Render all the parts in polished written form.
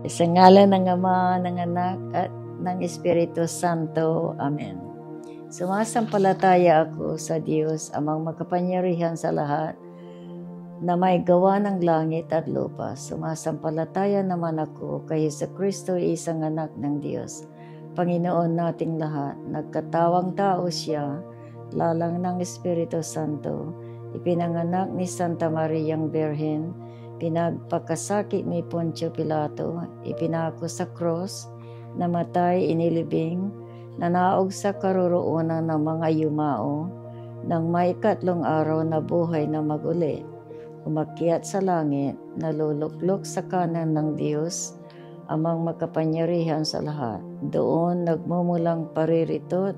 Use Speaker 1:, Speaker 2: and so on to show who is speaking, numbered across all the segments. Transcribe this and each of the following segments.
Speaker 1: Sa ngalan ng Ama, ng Anak, at ng Espiritu Santo. Amen. Sumasampalataya ako sa Diyos, amang makapangyarihan sa lahat, na may gawa ng langit at lupa. Sumasampalataya naman ako kay Jesucristo, isang anak ng Diyos, Panginoon nating lahat. Nagkatawang tao siya, lalang ng Espiritu Santo, ipinanganak ni Santa Mariang Birhen, pinagpakasakit ni Poncio Pilato, ipinako sa cross, namatay, inilibing, nanaog sa karoroonan ng mga yumao, nang may ikatlong araw na buhay na maguli. Umakyat sa langit, naluluklok sa kanan ng Diyos, amang makapangyarihan sa lahat. Doon nagmumulang pariritot,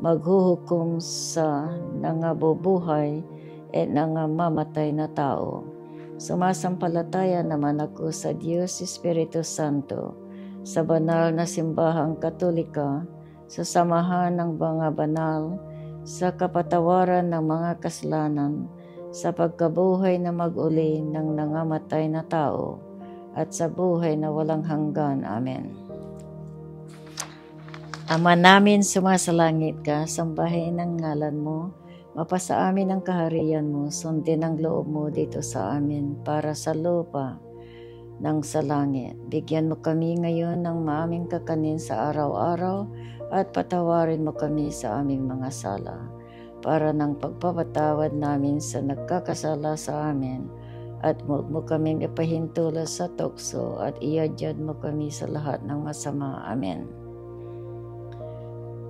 Speaker 1: maghuhukom sa nangabubuhay at nangamamatay na tao. Sumasampalataya naman ako sa Diyos Espiritu Santo, sa banal na simbahang Katolika, sa samahan ng mga banal, sa kapatawaran ng mga kasalanan, sa pagkabuhay na mag-uli ng nangamatay na tao, at sa buhay na walang hanggan. Amen. Ama namin, sumasalangit ka, sambahin ang ngalan mo, mapasa amin ang kaharian mo, sundin ang loob mo dito sa amin, para sa lupa ng sa langit. Bigyan mo kami ngayon ng maaming kakanin sa araw-araw, at patawarin mo kami sa aming mga sala, para ng pagpapatawad namin sa nagkakasala sa amin, at huwag mo kaming ipahintulot sa tukso, at iadyad mo kami sa lahat ng masama. Amen.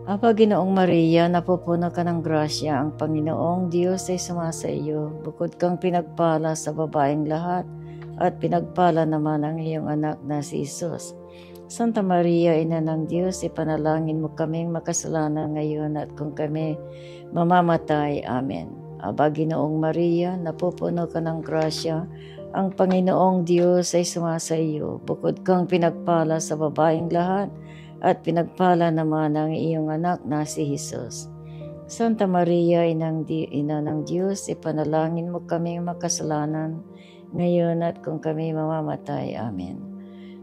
Speaker 1: Aba, Ginoong Maria, napupuno ka ng grasya, ang Panginoong Diyos ay sumasa iyo. Bukod kang pinagpala sa babaeng lahat, at pinagpala naman ang iyong anak na si Jesus. Santa Maria, Ina ng Diyos, ipanalangin mo kaming makasalanan ngayon at kung kami mamamatay. Amen. Aba, Ginoong Maria, napupuno ka ng grasya, ang Panginoong Diyos ay sumasa iyo. Bukod kang pinagpala sa babaeng lahat, at pinagpala naman ang iyong anak na si Jesus. Santa Maria, Ina ng Diyos, ipanalangin mo kaming makasalanan ngayon at kung kami mamamatay. Amen.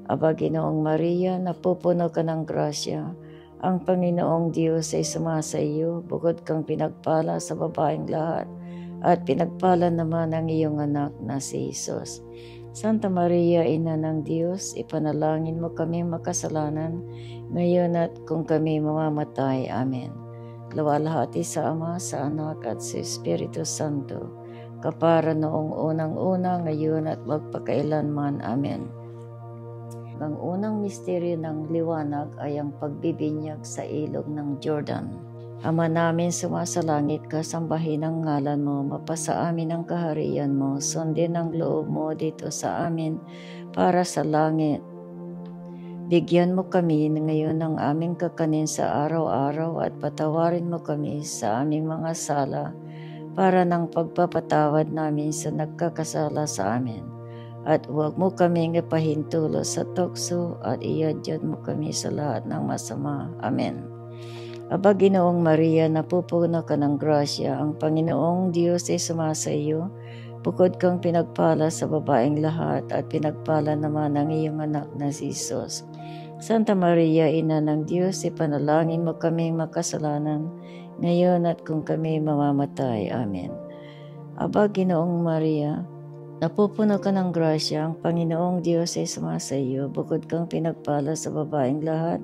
Speaker 1: Aba, Ginoong Maria, napupuno ka ng grasya, ang Panginoong Diyos ay sumasa iyo. Bukod kang pinagpala sa babaeng lahat, at pinagpala naman ang iyong anak na si Jesus. Santa Maria, Ina ng Diyos, ipanalangin mo kaming makasalanan ngayon at kung kami mamamatay. Amen. Luwalhati sa Ama, sa Anak, at sa Espiritu Santo, kapara noong unang-una, ngayon at magpakailanman. Amen. Ang unang misteryo ng liwanag ay ang pagbibinyag sa ilog ng Jordan. Ama namin, sumasalangit ka, sambahin ang ngalan mo, mapasa amin ang kaharian mo, sundin ang loob mo dito sa amin para sa langit. Bigyan mo kami ngayon ng aming kakanin sa araw-araw, at patawarin mo kami sa aming mga sala, para ng pagpapatawad namin sa nagkakasala sa amin. At huwag mo kaming ipahintulo sa tukso, at iadyad mo kami sa lahat ng masama. Amen. Aba, Ginoong Maria, napupuno ka ng grasya, ang Panginoong Diyos ay sumasa iyo. Bukod kang pinagpala sa babaeng lahat, at pinagpala naman ang iyong anak na si Jesus. Santa Maria, Ina ng Diyos, ipanalangin mo kaming makasalanan ngayon at kung kami mamamatay. Amen. Aba, Ginoong Maria, napupuno ka ng grasya, ang Panginoong Diyos ay sumasa iyo. Bukod kang pinagpala sa babaeng lahat,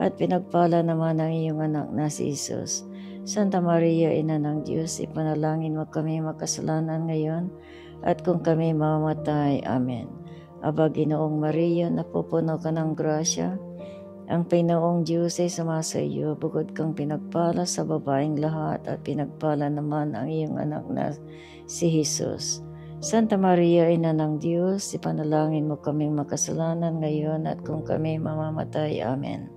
Speaker 1: at pinagpala naman ang iyong anak na si Jesus. Santa Maria, Ina ng Diyos, ipanalangin mo kami makasalanan ngayon, at kung kami mamamatay. Amen. Aba, Ginoong Maria, napupuno ka ng grasya, ang Panginoong Diyos ay sumasa iyo. Bukod kang pinagpala sa babaeng lahat, at pinagpala naman ang iyong anak na si Jesus. Santa Maria, Ina ng Diyos, ipanalangin mo kaming makasalanan ngayon at kung kami mamamatay. Amen.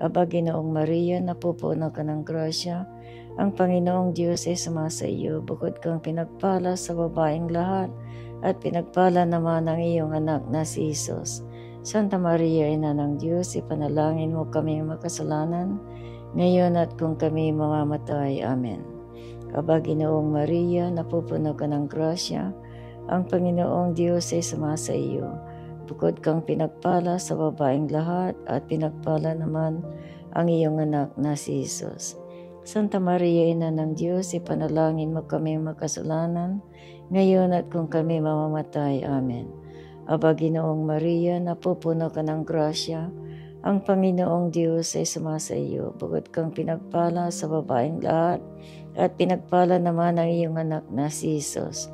Speaker 1: Aba, Ginoong Maria, napupuno ka ng grasya, ang Panginoong Diyos ay sumasa iyo. Bukod kang pinagpala sa babaeng lahat, at pinagpala naman ang iyong anak na si Jesus. Santa Maria, Ina ng Diyos, ipanalangin mo kaming makasalanan ngayon at kung kami mamamatay. Amen. Aba, Ginoong Maria, napupuno ka ng grasya, ang Panginoong Diyos ay sumasa iyo. bukod kang pinagpala sa babaeng lahat, at pinagpala naman ang iyong anak na si Jesus. Santa Maria, Ina ng Diyos, ipanalangin mo kami makasalanan, ngayon at kung kami mamamatay. Amen. Aba, Ginoong Maria, napupuno ka ng grasya, ang Panginoong Diyos ay sumasa iyo. Bukod kang pinagpala sa babaeng lahat, at pinagpala naman ang iyong anak na si Jesus.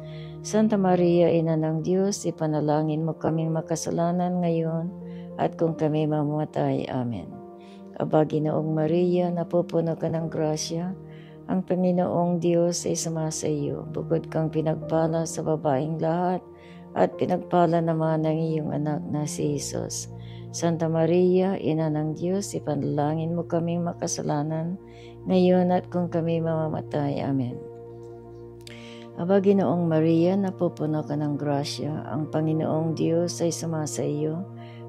Speaker 1: Santa Maria, Ina ng Diyos, ipanalangin mo kaming makasalanan ngayon at kung kami mamamatay. Amen. Aba, Ginoong Maria, napupuno ka ng grasya, ang Panginoong Diyos ay sumasa iyo. Bukod kang pinagpala sa babaeng lahat, at pinagpala naman ang iyong anak na si Jesus. Santa Maria, Ina ng Diyos, ipanalangin mo kaming makasalanan, ngayon at kung kami mamamatay. Amen. Aba, Ginoong Maria, napupuno ka ng grasya, ang Panginoong Diyos ay sumasa iyo.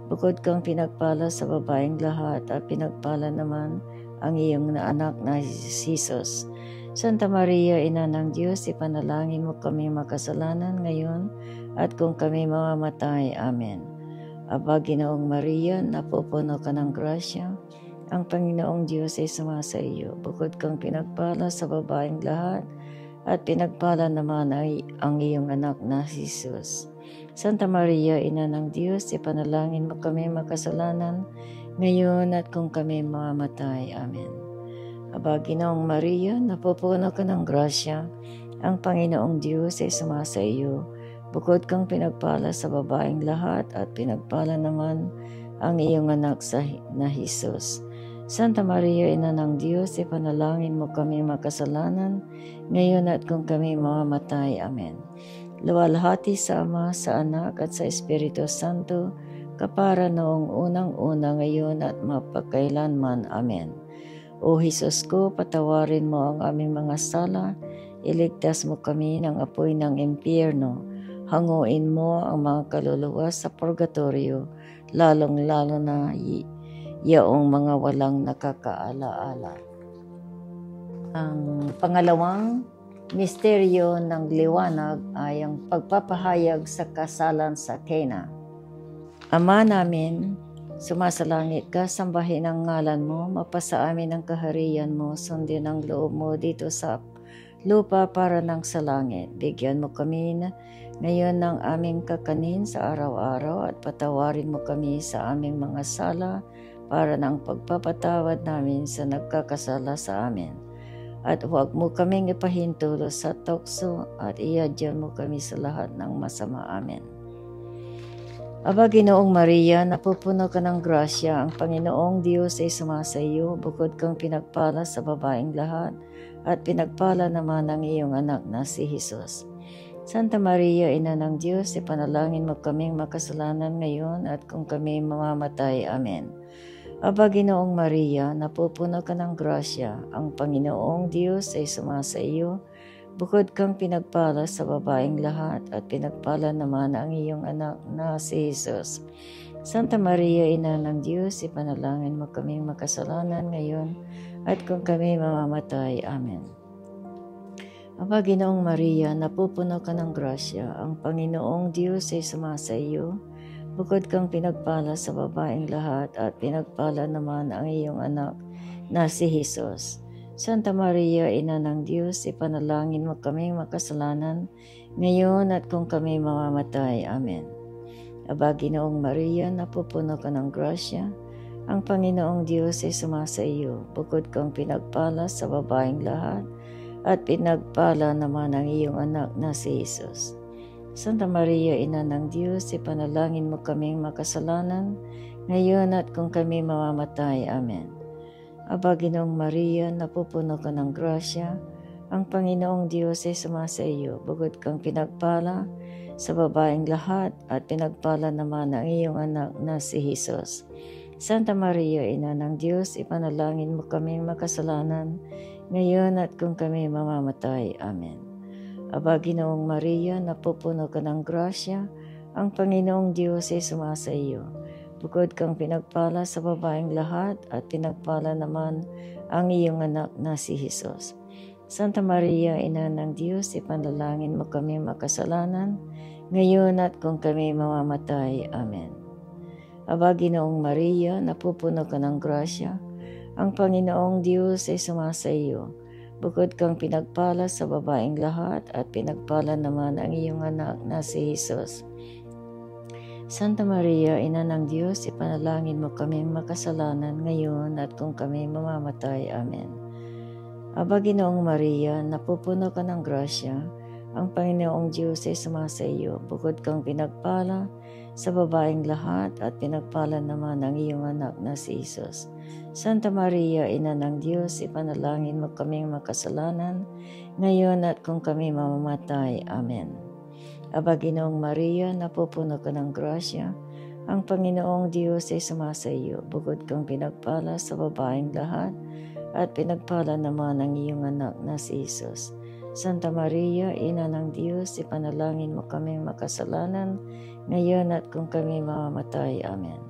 Speaker 1: Bukod kang pinagpala sa babaeng lahat, at pinagpala naman ang iyong anak na Jesus. Santa Maria, Ina ng Diyos, ipanalangin mo kami makasalanan ngayon at kung kami mamamatay. Amen. Aba, Ginoong Maria, napupuno ka ng grasya, ang Panginoong Diyos ay sumasa iyo. Bukod kang pinagpala sa babaeng lahat, at pinagpala naman ay ang iyong anak na Jesus. Santa Maria, Ina ng Diyos, ipanalangin mo kami makasalanan, ngayon at kung kami mamamatay. Amen. Aba, Ginoong Maria, napupuno ka ng grasya, ang Panginoong Diyos ay sumasa iyo. Bukod kang pinagpala sa babaeng lahat, at pinagpala naman ang iyong anak na Jesus. Santa Maria, Ina ng Diyos, ipanalangin mo kami makasalanan, ngayon at kung kami mamamatay. Amen. Luwalhati sa Ama, sa Anak, at sa Espiritu Santo, kapara noong unang-una, ngayon at mapagkailanman. Amen. O Jesus ko, patawarin mo ang aming mga sala, iligtas mo kami ng apoy ng impyerno, hanguin mo ang mga kaluluwa sa purgatorio, lalong-lalo na yaong mga walang nakakaala-ala. Ang pangalawang misteryo ng liwanag ay ang pagpapahayag sa kasalan sa Cana. Ama namin, sumasalangit ka, sambahin ang ngalan mo, mapasa amin ang kaharian mo, sundin ang loob mo dito sa lupa para ng sa langit. Bigyan mo kami ngayon ng aming kakanin sa araw-araw, at patawarin mo kami sa aming mga sala para ng pagpapatawad namin sa nagkakasala sa amin. At huwag mo kaming ipahintulo sa tukso, at iadyan mo kami sa lahat ng masama. Amen. Aba, Ginoong Maria, napupuno ka ng grasya, ang Panginoong Diyos ay sumasa iyo. Bukod kang pinagpala sa babaeng lahat, at pinagpala naman ang iyong anak na si Jesus. Santa Maria, Ina ng Diyos, ipanalangin mo kaming makasalanan ngayon at kung kami mamamatay. Amen. Aba, Ginoong Maria, napupuno ka ng grasya, ang Panginoong Diyos ay sumasa iyo. Bukod kang pinagpala sa babaeng lahat, at pinagpala naman ang iyong anak na si Jesus. Santa Maria, Ina ng Diyos, ipanalangin mo kaming makasalanan ngayon at kung kami mamamatay. Amen. Aba, Ginoong Maria, napupuno ka ng grasya, ang Panginoong Diyos ay sumasa iyo. Bukod kang pinagpala sa babaeng lahat, at pinagpala naman ang iyong anak na si Jesus. Santa Maria, Ina ng Diyos, ipanalangin mo kaming makasalanan, ngayon at kung kami mamamatay. Amen. Aba, Ginoong Maria, napupuno ka ng grasya, ang Panginoong Diyos ay sumasa iyo. Bukod kang pinagpala sa babaeng lahat, at pinagpala naman ang iyong anak na si Jesus. Santa Maria, Ina ng Diyos, ipanalangin mo kaming makasalanan, ngayon at kung kami mamamatay. Amen. Aba, Ginoong Maria, napupuno ka ng grasya, ang Panginoong Diyos ay sumasa iyo. Bukod kang pinagpala sa babaeng lahat, at pinagpala naman ang iyong anak na si Jesus. Santa Maria, Ina ng Diyos, ipanalangin mo kaming makasalanan, ngayon at kung kami mamamatay. Amen. Aba, Ginoong Maria, napupuno ka ng grasya, ang Panginoong Diyos ay sumasa iyo. Bukod kang pinagpala sa babaeng lahat, at pinagpala naman ang iyong anak na si Jesus. Santa Maria, Ina ng Diyos, ipanalangin mo kami makasalanan, ngayon at kung kami mamamatay. Amen. Aba, Ginoong Maria, napupuno ka ng grasya, ang Panginoong Diyos ay sumasa iyo. Bukod kang pinagpala sa babaeng lahat at pinagpala naman ang iyong anak na si Jesus. Santa Maria, Ina ng Diyos, ipanalangin mo kaming makasalanan ngayon at kung kami mamamatay. Amen. Aba, Ginoong Maria, napupuno ka ng grasya, ang Panginoong Diyos ay sumasa iyo. Bukod kang pinagpala sa babaeng lahat at pinagpala naman ang iyong anak na si Jesus. Santa Maria, Ina ng Diyos, ipanalangin mo kaming makasalanan ngayon at kung kami mamamatay. Amen. Aba, Ginoong Maria, napupuno ka ng grasya, ang Panginoong Diyos ay sumasa iyo. Bukod kang pinagpala sa babaeng lahat at pinagpala naman ang iyong anak na si Jesus. Santa Maria, Ina ng Diyos, ipanalangin mo kaming makasalanan ngayon at kung kami mamamatay. Amen.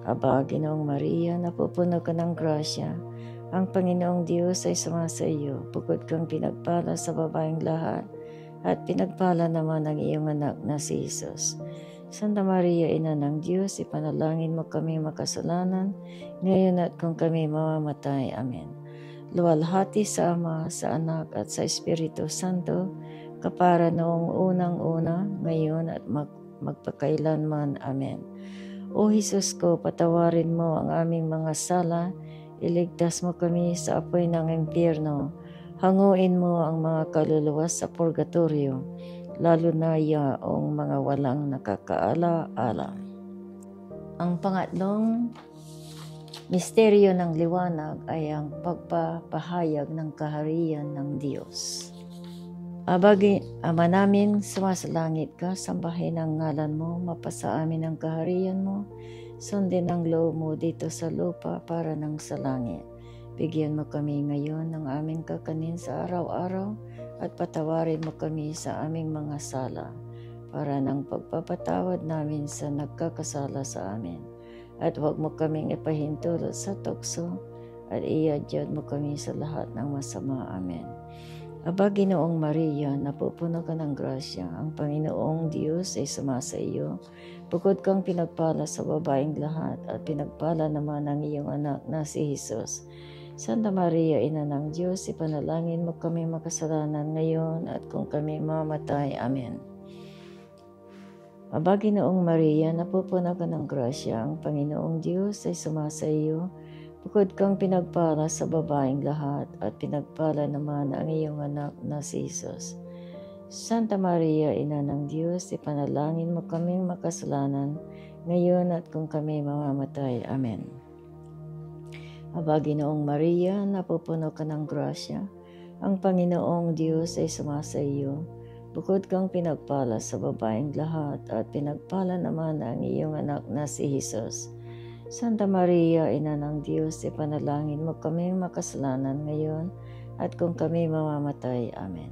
Speaker 1: Aba, Ginoong Maria, napupuno ka ng grasya, ang Panginoong Diyos ay sumasa iyo. Bukod kang pinagpala sa babaeng lahat at pinagpala naman ang iyong anak na si Jesus. Santa Maria, Ina ng Diyos, ipanalangin mo kami makasalanan ngayon at kung kami mamamatay. Amen. Luwalhati sa Ama, sa Anak at sa Espiritu Santo, kapara noong unang-una, ngayon at magpakailanman. Amen. O Jesus ko, patawarin mo ang aming mga sala, iligtas mo kami sa apoy ng impyerno, hanguin mo ang mga kaluluwa sa purgatorio, lalo na yaong mga walang nakakaala-ala. Ang pangatlong misteryo ng liwanag ay ang pagpapahayag ng kaharian ng Diyos. Ama namin, sumasalangit ka, sambahin ang ngalan mo, mapasa amin ang kaharian mo, sundin ang loob mo dito sa lupa para nang sa langit. Bigyan mo kami ngayon ng aming kakanin sa araw-araw at patawarin mo kami sa aming mga sala para ng pagpapatawad namin sa nagkakasala sa amin. At huwag mo kaming ipahintulot sa tukso at iadyad mo kami sa lahat ng masama. Amen. Aba, Ginoong Maria, napupuno ka ng grasya, ang Panginoong Diyos ay sumasa iyo. Bukod kang pinagpala sa babaeng lahat at pinagpala naman ang iyong anak na si Jesus. Santa Maria, Ina ng Diyos, ipanalangin mo kami makasalanan ngayon at kung kami mamamatay. Amen. Aba, Ginoong Maria, napupuno ka ng grasya, ang Panginoong Diyos ay sumasa iyo. Bukod kang pinagpala sa babaeng lahat at pinagpala naman ang iyong anak na si Jesus. Santa Maria, Ina ng Diyos, ipanalangin mo kaming makasalanan ngayon at kung kami mamamatay. Amen. Aba, Ginoong Maria, napupuno ka ng grasya, ang Panginoong Diyos ay sumasa iyo. Bukod kang pinagpala sa babaeng lahat at pinagpala naman ang iyong anak na si Jesus. Santa Maria, Ina ng Diyos, ipanalangin mo kaming makasalanan ngayon at kung kami mamamatay. Amen.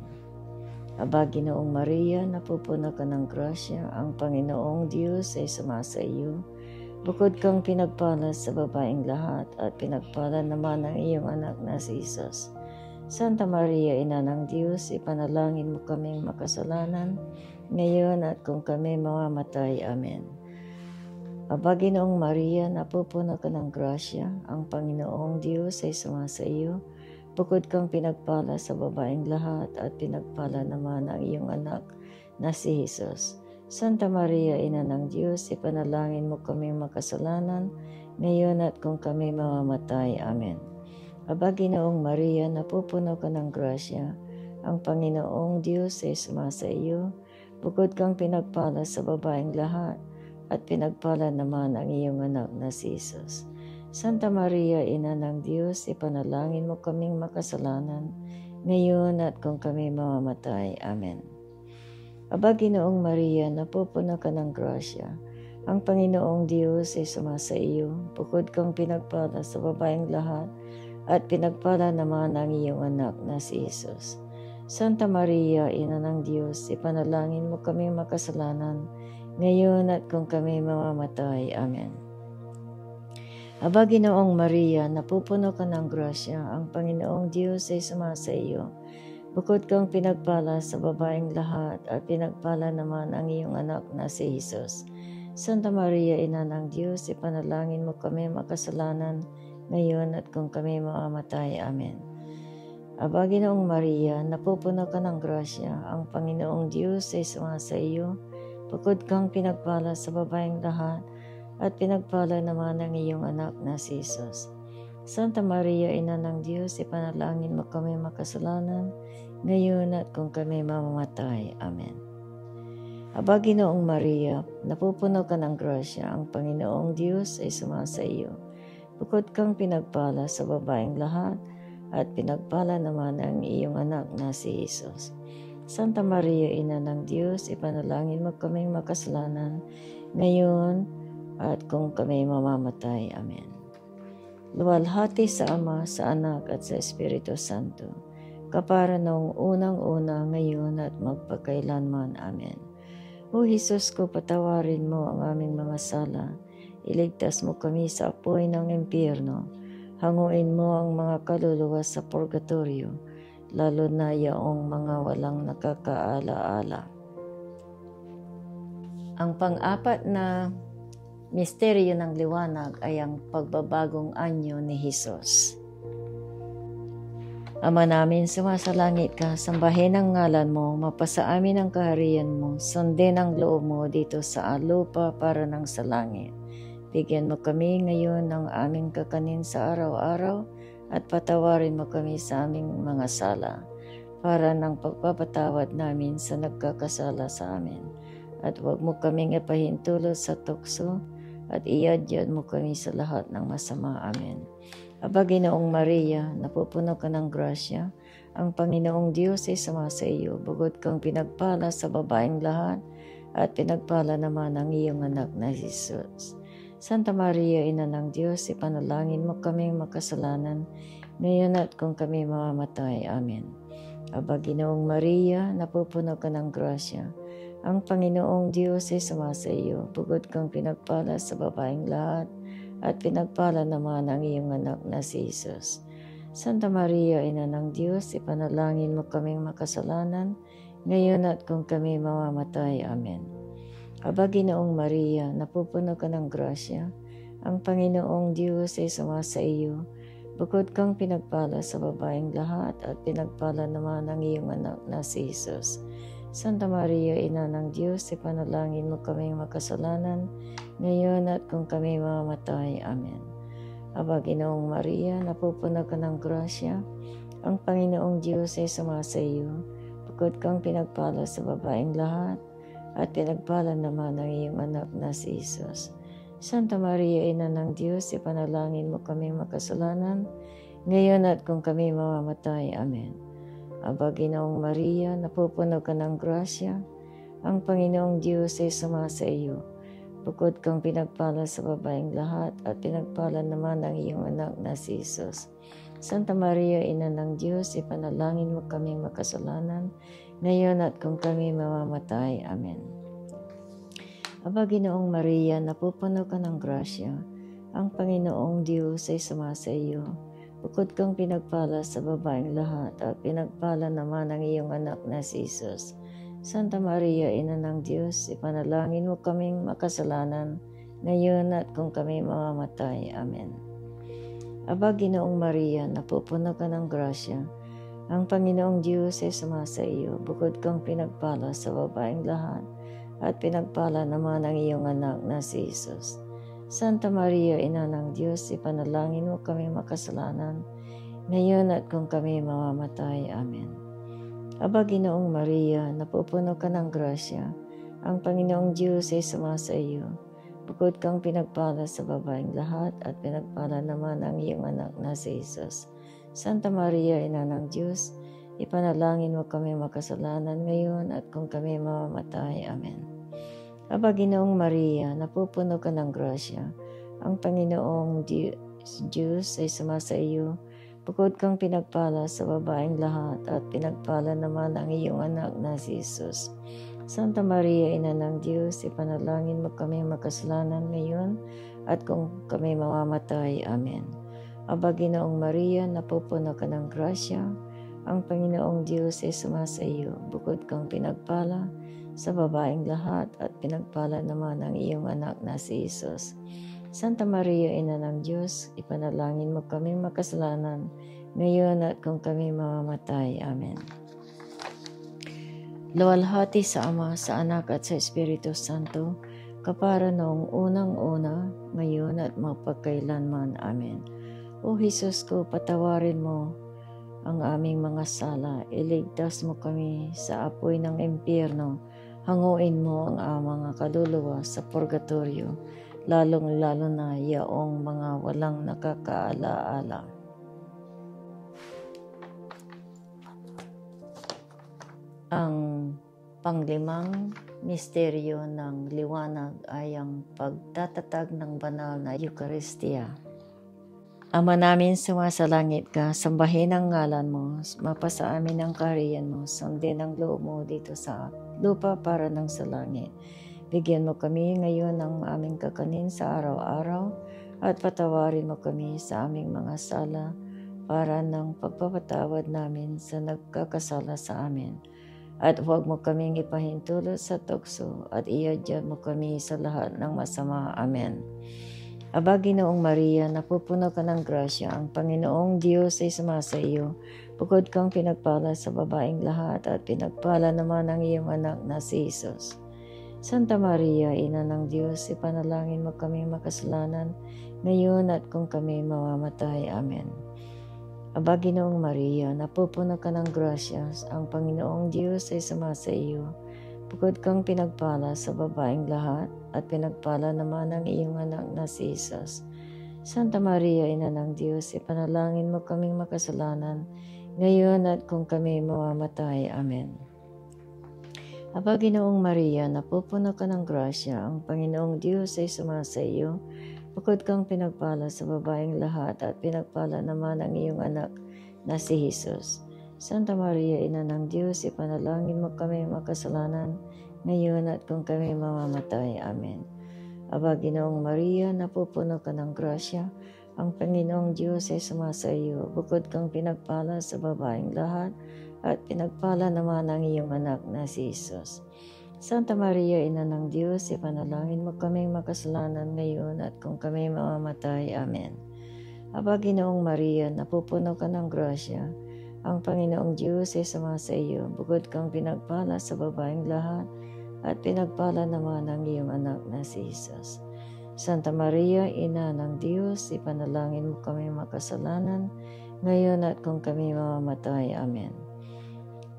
Speaker 1: Aba, Ginoong Maria, napupuno ka ng grasya, ang Panginoong Diyos ay sumasa iyo. Bukod kang pinagpala sa babaeng lahat at pinagpala naman ang iyong anak na si Jesus. Santa Maria, Ina ng Diyos, ipanalangin mo kaming makasalanan ngayon at kung kami mamamatay. Amen. Aba, Ginoong Maria, napupuno ka ng grasya, ang Panginoong Diyos ay sumasa iyo. Bukod kang pinagpala sa babaeng lahat at pinagpala naman ang iyong anak na si Jesus. Santa Maria, Ina ng Diyos, ipanalangin mo kaming makasalanan ngayon at kung kami mamamatay. Amen. Aba, Ginoong Maria, napupuno ka ng grasya, ang Panginoong Diyos ay sumasa iyo. Bukod kang pinagpala sa babaeng lahat at pinagpala naman ang iyong anak na si Jesus. Santa Maria, Ina ng Diyos, ipanalangin mo kaming makasalanan ngayon at kung kami mamamatay. Amen. Aba, Ginoong Maria, napupuno ka ng grasya, ang Panginoong Diyos ay sumasa iyo. Bukod kang pinagpala sa babaeng lahat at pinagpala naman ang iyong anak na si Jesus. Santa Maria, Ina ng Diyos, ipanalangin mo kaming makasalanan ngayon at kung kami mamamatay. Amen. Aba, Ginoong Maria, napupuno ka ng grasya, ang Panginoong Diyos ay sumasa iyo. Bukod kang pinagpala sa babaeng lahat at pinagpala naman ang iyong anak na si Jesus. Santa Maria, Ina ng Diyos, ipanalangin mo kami makasalanan, ngayon at kung kami mamamatay. Amen. Aba, Ginoong Maria, napupuno ka ng grasya, ang Panginoong Diyos ay sumasa iyo. Bukod kang pinagpala sa babaeng lahat, at pinagpala naman ang iyong anak na si Jesus. Santa Maria, Ina ng Diyos, ipanalangin mo kami makasalanan, ngayon at kung kami mamamatay. Amen. Aba, Ginoong Maria, napupuno ka ng grasya, ang Panginoong Diyos ay sumasa iyo. Bukod kang pinagpala sa babaeng lahat, at pinagpala naman ang iyong anak na si Jesus. Santa Maria, Ina ng Diyos, ipanalangin mo kaming makasalanan, ngayon at kung kami mamamatay. Amen. Luwalhati sa Ama, sa Anak at sa Espiritu Santo, kapara noong unang-una, ngayon at magpakailanman. Amen. O Jesus ko, patawarin mo ang aming mga sala, iligtas mo kami sa apoy ng impyerno, hanguin mo ang mga kaluluwa sa purgatorio, lalo na yaong mga walang nakakaala-ala. Ang pang-apat na misteryo ng liwanag ay ang pagbabagong anyo ni Jesus. Ama namin, sumasalangit ka, sambahin ang ngalan mo, mapasa amin ang kaharian mo, sundin ang loob mo dito sa lupa para nang sa langit. Bigyan mo kami ngayon ng aming kakanin sa araw-araw at patawarin mo kami sa aming mga sala para ng pagpapatawad namin sa nagkakasala sa amin. At huwag mo kaming ipahintulot sa tukso at iadyad mo kami sa lahat ng masama. Amen. Aba, Ginoong Maria, napupuno ka ng grasya, ang Panginoong Diyos ay sumasa iyo. Bukod kang pinagpala sa babaeng lahat at pinagpala naman ang iyong anak na Jesus. Santa Maria, Ina ng Diyos, ipanalangin mo kaming makasalanan, ngayon at kung kami mamamatay. Amen. Aba, Ginoong Maria, napupuno ka ng grasya, ang Panginoong Diyos ay sumasa iyo. Bukod kang pinagpala sa babaeng lahat, at pinagpala naman ang iyong anak na si Jesus. Santa Maria, Ina ng Diyos, ipanalangin mo kaming makasalanan, ngayon at kung kami mamamatay. Amen. Aba, Ginoong Maria, napupuno ka ng grasya, ang Panginoong Diyos ay sumasa iyo. Bukod kang pinagpala sa babaeng lahat, at pinagpala naman ang iyong anak na si Jesus. Santa Maria, Ina ng Diyos, ipanalangin mo kaming makasalanan, ngayon at kung kami mamamatay. Amen. Aba, Ginoong Maria, napupuno ka ng grasya, ang Panginoong Diyos ay sumasa iyo. Bukod kang pinagpala sa babaeng lahat, at pinagpala naman ang iyong anak na si Jesus. Santa Maria, Ina ng Diyos, ipanalangin mo kaming makasalanan, ngayon at kung kami mamamatay. Amen. Aba, Ginoong Maria, napupuno ka ng grasya, ang Panginoong Diyos ay sumasa iyo. Bukod kang pinagpala sa babaeng lahat, at pinagpala naman ang iyong anak na si Jesus. Santa Maria, Ina ng Diyos, ipanalangin mo kaming makasalanan, ngayon at kung kami mamamatay. Amen. Aba, Ginoong Maria, napupuno ka ng grasya, ang Panginoong Diyos ay sumasa iyo. Bukod kang pinagpala sa babaeng lahat, at pinagpala naman ang iyong anak na si Jesus. Santa Maria, Ina ng Diyos, ipanalangin mo kaming makasalanan, ngayon at kung kami mamamatay. Amen. Aba, Ginoong Maria, napupuno ka ng grasya, ang Panginoong Diyos ay sumasa iyo. Bukod kang pinagpala sa babaeng lahat, at pinagpala naman ang iyong anak na si Jesus. Santa Maria, Ina ng Diyos, ipanalangin mo kami makasalanan, ngayon at kung kami mamamatay. Amen. Aba, Ginoong Maria, napupuno ka ng grasya, ang Panginoong Diyos ay sumasa iyo. Bukod kang pinagpala sa babaeng lahat, at pinagpala naman ang iyong anak na si Jesus. Santa Maria, Ina ng Diyos, ipanalangin mo kami makasalanan ngayon at kung kami mamamatay. Amen. Aba, Ginoong Maria, napupuno ka ng grasya, ang Panginoong Diyos ay sumasa iyo. Bukod kang pinagpala sa babaeng lahat, at pinagpala naman ang iyong anak na si Jesus. Santa Maria, Ina ng Diyos, ipanalangin mo kami makasalanan ngayon at kung kami mamamatay. Amen. Aba, Ginoong Maria, napupuno ka ng grasya, ang Panginoong Diyos ay sumasa iyo. Bukod kang pinagpala sa babaeng lahat at pinagpala naman ang iyong anak na si Jesus. Santa Maria, Ina ng Diyos, ipanalangin mo kaming makasalanan, ngayon at kung kami mamamatay. Amen. Luwalhati sa Ama, sa Anak at sa Espiritu Santo, kapara noong unang-una, ngayon at magpakailanman. Amen. O Jesus ko, patawarin mo ang aming mga sala, iligtas mo kami sa apoy ng impyerno, hanguin mo ang mga kaluluwa sa purgatorio, lalong-lalo na yaong mga walang nakakaala-ala. Ang panglimang misteryo ng liwanag ay ang pagtatatag ng banal na Eucharistia. Ama namin sumasalangit ka, sambahin ang ngalan mo, mapasa amin ang kaharian mo, sundin ang loob mo dito sa lupa para ng sa langit. Bigyan mo kami ngayon ng aming kakanin sa araw-araw at patawarin mo kami sa aming mga sala para ng pagpapatawad namin sa nagkakasala sa amin. At huwag mo kaming ipahintulot sa tukso at iadya mo kami sa lahat ng masama. Amen. Aba, Ginoong Maria, napupuno ka ng grasya, ang Panginoong Diyos ay sumasa iyo. Bukod kang pinagpala sa babaeng lahat at pinagpala naman ang iyong anak na si Jesus. Santa Maria, Ina ng Diyos, ipanalangin mo kaming makasalanan, ngayon at kung kami mamamatay. Amen. Aba, Ginoong Maria, napupuno ka ng grasya, ang Panginoong Diyos ay sumasa iyo. Bukod kang pinagpala sa babaeng lahat, at pinagpala naman ang iyong anak na si Jesus. Santa Maria, Ina ng Diyos, ipanalangin mo kaming makasalanan, ngayon at kung kami mamamatay. Amen. Aba, Ginoong Maria, napupuno ka ng grasya, ang Panginoong Diyos ay sumasa iyo. Bukod kang pinagpala sa babaeng lahat at pinagpala naman ang iyong anak na si Jesus. Santa Maria, Ina ng Diyos, ipanalangin mo kami makasalanan, ngayon at kung kami mamamatay. Amen. Aba, Ginoong Maria, napupuno ka ng grasya, ang Panginoong Diyos ay sumasa iyo. Bukod kang pinagpala sa babaeng lahat at pinagpala naman ang iyong anak na si Jesus. Santa Maria, Ina ng Diyos, ipanalangin mo kaming makasalanan ngayon at kung kami mamamatay. Amen. Aba, Ginoong Maria, napupuno ka ng grasya, ang Panginoong Diyos ay sumasa iyo. Bukod kang pinagpala sa babaeng lahat at pinagpala naman ang iyong anak na si Jesus. Santa Maria, Ina ng Diyos, ipanalangin mo kaming makasalanan, ngayon at kung kami mamamatay. Amen.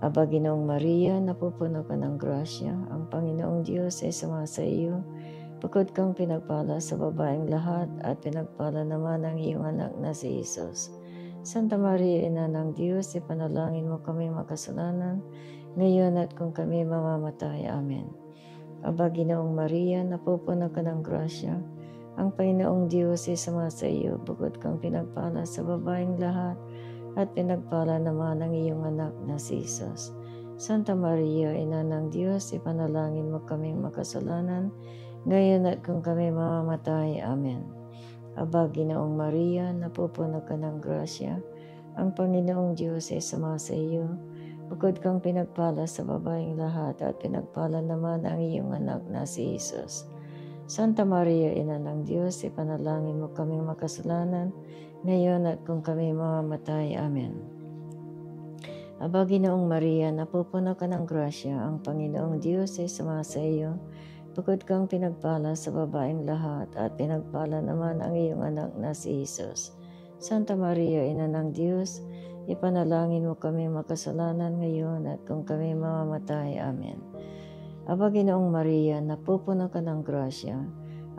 Speaker 1: Aba, Ginoong Maria, napupuno ka ng grasya, ang Panginoong Diyos ay sumasa iyo. Bukod kang pinagpala sa babaeng lahat at pinagpala naman ang iyong anak na si Jesus. Santa Maria, Ina ng Diyos, ipanalangin mo kami makasalanan, ngayon at kung kami mamamatay. Amen. Aba, Ginoong Maria, napupuno ka ng grasya, ang Panginoong Diyos ay sumasa iyo. Bukod kang pinagpala sa babaeng lahat at pinagpala naman ang iyong anak na si Jesus. Santa Maria, Ina ng Diyos, ipanalangin mo kaming makasalanan, ngayon at kung kami mamamatay. Amen. Aba, Ginoong Maria, napupuno ka ng grasya, ang Panginoong Diyos ay sumasa iyo. Bukod kang pinagpala sa babaeng lahat at pinagpala naman ang iyong anak na si Jesus. Santa Maria, Ina ng Diyos, ipanalangin mo kaming makasalanan, ngayon at kung kami mamamatay. Amen. Aba, Ginoong Maria, napupuno ka ng grasya, ang Panginoong Diyos ay sumasa iyo. Bukod kang pinagpala sa babaeng lahat at pinagpala naman ang iyong anak na si Jesus. Santa Maria, Ina ng Diyos, ipanalangin mo kami makasalanan ngayon at kung kami mamamatay. Amen. Aba, Ginoong Maria, napupuno ka ng grasya,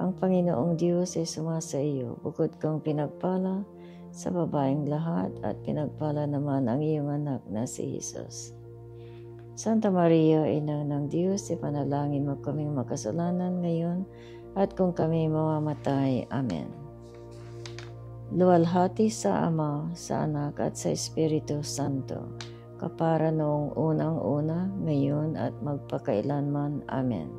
Speaker 1: ang Panginoong Diyos ay sumasa iyo. Bukod kang pinagpala sa babaeng lahat at pinagpala naman ang iyong anak na si Jesus. Santa Maria, Ina ng Diyos, ipanalangin mo kaming makasalanan ngayon at kung kami mamamatay. Amen. Luwalhati sa Ama, sa Anak at sa Espiritu Santo, kapara noong unang-una, ngayon at magpakailanman. Amen.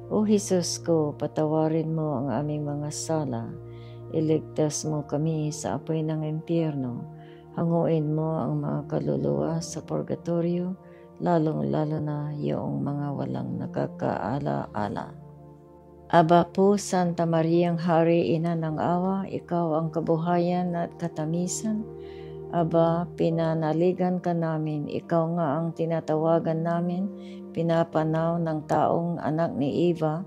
Speaker 1: O Jesus ko, patawarin mo ang aming mga sala, iligtas mo kami sa apoy ng impyerno, hanguin mo ang mga kaluluwa sa purgatorio, lalong-lalo na yung mga walang nakakaala-ala. Aba po, Santa Mariang Hari, Ina ng Awa, ikaw ang kabuhayan at katamisan. Aba, pinanaligan ka namin, ikaw nga ang tinatawagan namin, pinapanaw ng taong anak ni Eva.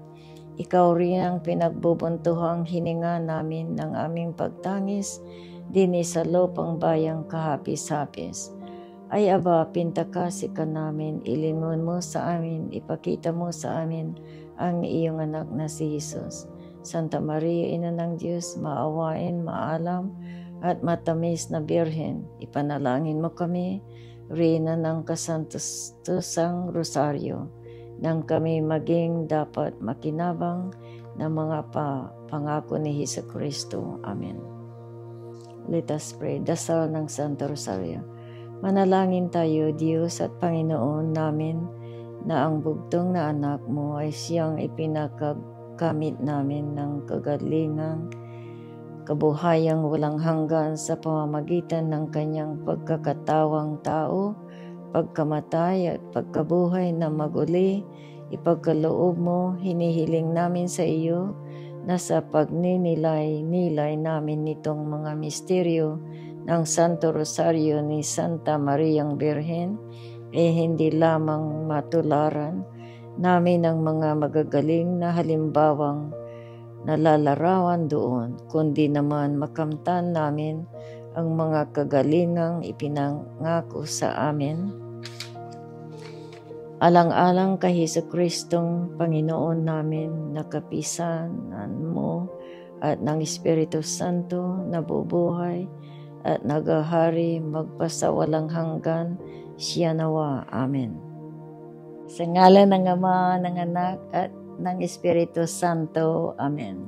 Speaker 1: Ikaw rin ang pinagbubuntuhang hininga namin ng aming pagtangis, dini sa lupang bayang kahapis-hapis. Ay aba, pintakasi ka namin, ilingon mo sa amin, ipakita mo sa amin ang iyong anak na si Jesus. Santa Maria, Ina ng Diyos, maawain, maalam, at matamis na Birhen, ipanalangin mo kami, Reyna ng Kasantusang Rosario, nang kami maging dapat makinabang ng mga pangako ni Jesucristo. Amen. Let us pray. Dasal ng Santo Rosario. Manalangin tayo, Diyos at Panginoon namin, na ang bugtong na anak mo ay siyang ipinakagamit namin ng kagalingang kabuhayang walang hanggan sa pamamagitan ng kanyang pagkakatawang tao, pagkamatay at pagkabuhay na maguli. Ipagkaloob mo, hinihiling namin sa iyo na sa pagninilay-nilay namin nitong mga misteryo ng Santo Rosario ni Santa Mariang Birhen, hindi lamang matularan namin ang mga magagaling na halimbawang nalalarawan doon, kundi naman makamtan namin ang mga kagalingang ipinangako sa amin. Alang-alang kay Jesucristong Panginoon namin, na kapisanan mo at ng Espiritu Santo na bubuhay at naghahari magpasawalang hanggan, siya nawa. Amen. Sa ngalan ng Ama, ng Anak, at ng Espiritu Santo. Amen.